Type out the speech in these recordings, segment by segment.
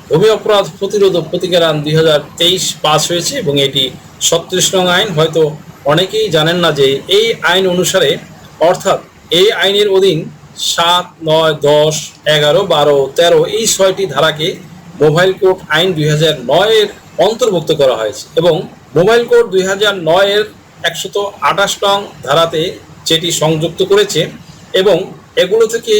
ভূমি অপরাধ প্রতিরোধ ও প্রতিকার আইন 2023 পাস হয়েছে এবং এটি 36 নং আইন। হয়তো অনেকেই জানেন না যে এই আইন অনুসারে, অর্থাৎ এই আইনের অধীন 7, 9, 10, 11, 12, 13 এই 6টি ধারাকে মোবাইল কোড আইন 2009 এর অন্তর্ভুক্ত করা হয়েছে এবং মোবাইল কোড 2009 এর 128 নং ধারাতে যেটি সংযুক্ত করেছে এবং এগুলো থেকে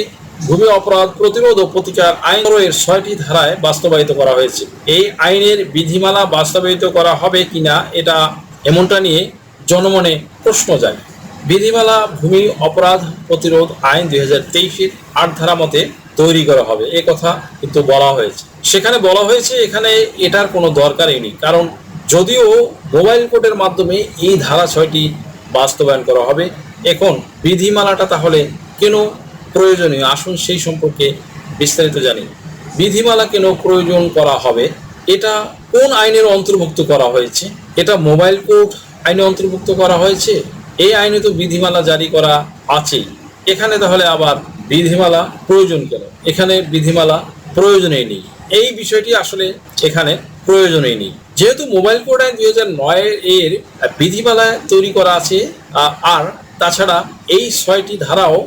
ভূমি অপরাধ প্রতিরোধ ও প্রতিকার আইন এর 6টি ধারায় বাস্তবায়িত করা হয়েছে। এই আইনের বিধিমালা বাস্তবায়িত করা হবে কিনা এটা এমনটা নিয়ে জনমনে প্রশ্ন যায়। বিধিমালা ভূমি অপরাধ প্রতিরোধ আইন 2023 8 ধারা মতে তৈরি করা হবে, এ কথা কিন্তু বলা হয়েছে। সেখানে বলা হয়েছে এখানে এটার কোনো দরকারই নেই, কারণ যদিও মোবাইল কোডের মাধ্যমে এই ধারা 6টি বাস্তবায়ন করা হবে, এখন বিধিমালাটা তাহলে কেন প্রয়োজনীয়, আসুন সেই সম্পর্কে বিস্তারিত জানি। বিধিমালা কেন প্রয়োজন করা হবে, এটা কোন আইনের অন্তর্ভুক্ত করা হয়েছে? এটা মোবাইল কোড আইনে অন্তর্ভুক্ত করা হয়েছে। এই আইনে তো বিধিমালা জারি করা আছেই, এখানে তাহলে আবার বিধিমালা প্রয়োজন কেন? এখানে বিধিমালা প্রয়োজনই নেই, এই বিষয়টি আসলে এখানে প্রয়োজনই নেই। যেহেতু মোবাইল কোড আইন 2009 এর বিধিমালা তৈরি করা আছে, আর তাছাড়া এই 6টি ধারাও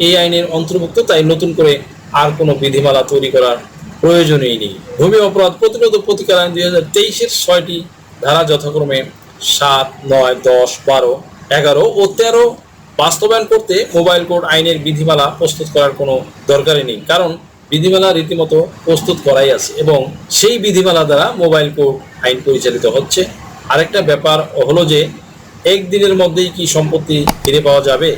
এই আইনের অন্তর্ভুক্ত, তাই নতুন করে আর কোনো বিধিমালা তৈরি করার প্রয়োজনই নেই। ভূমি অপরাধ প্রতিরোধ ও প্রতিকার আইন 2023 এর 6টি ধারা যথাক্রমে 7, 9, 10, 12, 11 ও 13 বাস্তবায়ন করতে মোবাইল কোড আইনের বিধিমালা প্রস্তুত করার কোনো দরকারই নেই, কারণ বিধিমালা রীতিমতো প্রস্তুত করাই আছে এবং সেই বিধিমালা দ্বারা মোবাইল কোড আইন পরিচালিত হচ্ছে। আরেকটা ব্যাপার হলো যে একদিনের মধ্যেই কি সম্পত্তি ফিরে পাওয়া যাবে?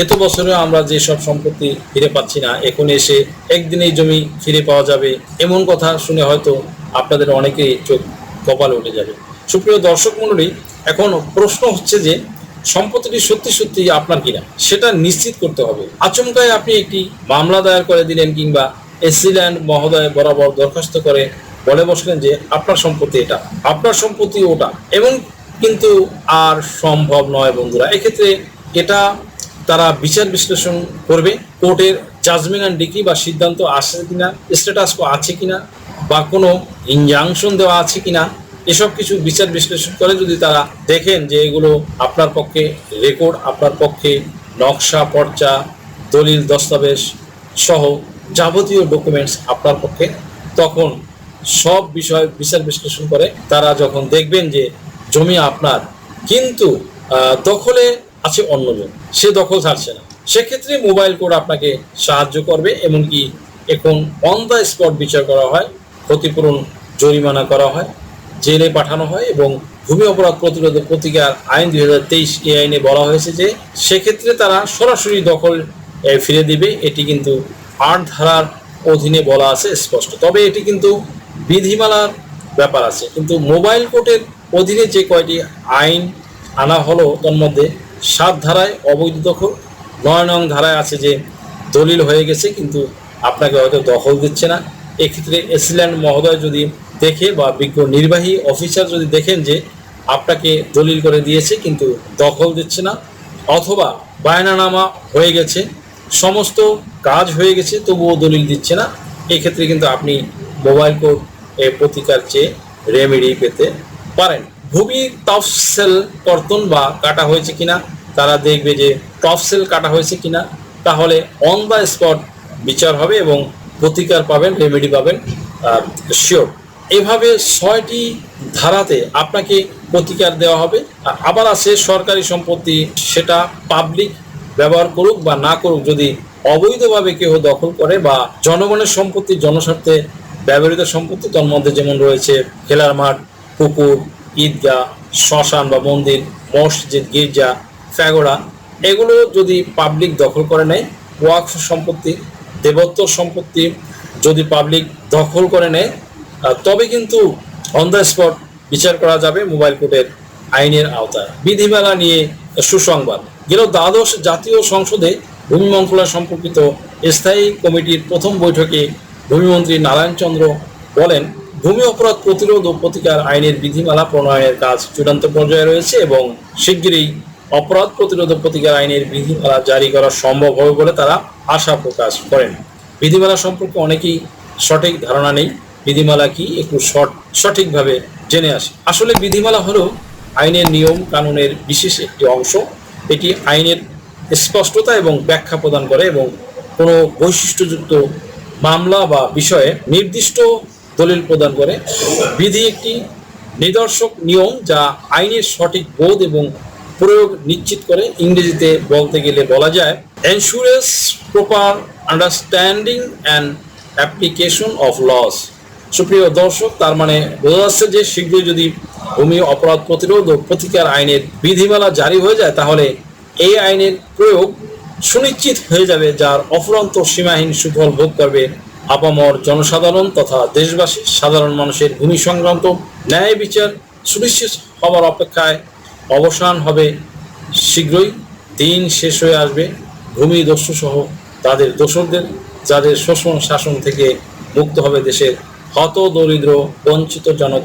এত বছরে আমরা যেসব সম্পত্তি ফিরে পাচ্ছি না, এখন এসে একদিনেই জমি ফিরে পাওয়া যাবে, এমন কথা শুনে হয়তো আপনাদের অনেকেই চোখ কপালে উঠে যাবে। সুপ্রিয় দর্শক মণ্ডলী, এখন প্রশ্ন হচ্ছে যে সম্পত্তিটি সত্যি সত্যি আপনার কিনা সেটা নিশ্চিত করতে হবে। আচমকায় আপনি একটি মামলা দায়ের করে দিলেন কিংবা এসিল্যান্ড মহোদয় বরাবর দরখাস্ত করে বলে বসলেন যে আপনার সম্পত্তি এটা, আপনার সম্পত্তি ওটা, এবং কিন্তু আর সম্ভব নয় বন্ধুরা। এক্ষেত্রে এটা তারা বিচার বিশ্লেষণ করবে, কোর্টের জাজমেন্ট অ্যান্ড ডিক্রি বা সিদ্ধান্ত আসে কিনা, স্ট্যাটাস কো আছে কিনা, বা কোনো ইনজাংশন দেওয়া আছে কিনা, এসব কিছু বিচার বিশ্লেষণ করে যদি তারা দেখেন যে এগুলো আপনার পক্ষে রেকর্ড, আপনার পক্ষে নকশা পর্চা দলিল দস্তাবেজ সহ যাবতীয় ডকুমেন্টস আপনার পক্ষে, তখন সব বিষয় বিচার বিশ্লেষণ করে তারা যখন দেখবেন যে জমি আপনার কিন্তু দখলে আছে অন্যজন, সে দখল ছাড়ছে না, সেক্ষেত্রে মোবাইল কোড আপনাকে সাহায্য করবে। এমনকি এখন অন দ্য স্পট বিচার করা হয়, ক্ষতিপূরণ জরিমানা করা হয়, জেলে পাঠানো হয় এবং ভূমি অপরাধ প্রতিরোধ প্রতিকার আইন 2023 এই আইনে বলা হয়েছে যে সেক্ষেত্রে তারা সরাসরি দখল ফিরে দিবে। এটি কিন্তু 8 ধারার অধীনে বলা আছে স্পষ্ট, তবে এটি কিন্তু বিধিমালার ব্যাপার আছে। কিন্তু মোবাইল কোর্টের অধীনে যে কয়টি আইন আনা হলো তার মধ্যে 7 ধারায় অবৈধ দখল, 9 নং ধারায় আছে যে দলিল হয়ে গেছে কিন্তু আপনাকে হয়তো দখল দিচ্ছে না। এক্ষেত্রে এসিল্যান্ড মহোদয় যদি দেখে বা বিজ্ঞ নির্বাহী অফিসার যদি দেখেন যে আপনাকে দলিল করে দিয়েছে কিন্তু দখল দিচ্ছে না, অথবা বায়নানামা হয়ে গেছে, সমস্ত কাজ হয়ে গেছে তবুও দলিল দিচ্ছে না, এক্ষেত্রে কিন্তু আপনি মোবাইল কোড প্রতিকার চেয়ে রেমেডি পেতে পারেন। ভূমি তফসিল কর্তন বা কাটা হয়েছে কিনা তারা দেখবে যে তফসিল কাটা হয়েছে কিনা, তাহলে অন দ্য স্পট বিচার হবে এবং প্রতিকার পাবেন, রেমেডি পাবেন শিওর। এভাবে 6টি ধারাতে আপনাকে প্রতিকার দেওয়া হবে। আবার আছে সরকারি সম্পত্তি, সেটা পাবলিক ব্যবহার করুক বা না করুক, যদি অবৈধভাবে কেউ দখল করে বা জনগণের সম্পত্তি জনস্বার্থে ব্যবহৃত সম্পত্তি, তার মধ্যে যেমন রয়েছে খেলার মাঠ, পুকুর, ঈদগাহ, শ্মশান বা মন্দির, মসজিদ, গির্জা, ফ্যাগোড়া, এগুলো যদি পাবলিক দখল করে নেয়, ওয়াকফ সম্পত্তি, দেবত্ব সম্পত্তি যদি পাবলিক দখল করে নেয়, তবে কিন্তু অন দ্য স্পট বিচার করা যাবে মোবাইল কোর্টের আইনের আওতায়। বিধিমালা নিয়ে সুসংবাদ, গেল দ্বাদশ জাতীয় সংসদে ভূমি মন্ত্রণালয় সম্পর্কিত স্থায়ী কমিটির প্রথম বৈঠকে ভূমিমন্ত্রী নারায়ণ চন্দ্র বলেন, ভূমি অপরাধ প্রতিরোধ ও প্রতিকার আইনের বিধিমালা প্রণয়নের কাজ চূড়ান্ত পর্যায়ে রয়েছে এবং শিগগিরই অপরাধ প্রতিরোধ ও প্রতিকার আইনের বিধিমালা জারি করা সম্ভব হবে বলে তারা আশা প্রকাশ করেন। বিধিমালা সম্পর্কে অনেকেই সঠিক ধারণা নেই, বিধিমালা কি একটু সঠিকভাবে জেনে আসি। আসলে বিধিমালা হলো আইনের নিয়ম কানুনের বিশেষ একটি অংশ। এটি আইনের স্পষ্টতা এবং ব্যাখ্যা প্রদান করে এবং কোনো বৈশিষ্ট্যযুক্ত মামলা বা বিষয়ে নির্দিষ্ট দলিল প্রদান করে। বিধি একটি নিদর্শক নিয়ম যা আইনের সঠিক বোধ এবং প্রয়োগ নিশ্চিত করে। ইংরেজিতে বলতে গেলে বলা যায় insurance proper understanding and application of laws. সুপ্রিয় দর্শক, তার মানে বোঝা যাচ্ছে যে শীঘ্রই যদি ভূমি অপরাধ প্রতিরোধ ও প্রতিকার আইনের বিধিমালা জারি হয়ে যায় তাহলে এই আইনের প্রয়োগ সুনিশ্চিত হয়ে যাবে, যার অফুরন্ত সীমাহীন সুফল ভোগ করবে আপামর জনসাধারণ তথা দেশবাসী। সাধারণ মানুষের ভূমি সংক্রান্ত ন্যায় বিচার সুনিশ্চিত হবার অপেক্ষায় অবসান হবে শীঘ্রই। দিন শেষ হয়ে আসবে ভূমি দস্যু সহ তাদের দোসরদের, যাদের শোষণ শাসন থেকে মুক্ত হবে দেশের হত দরিদ্র বঞ্চিত জনতা।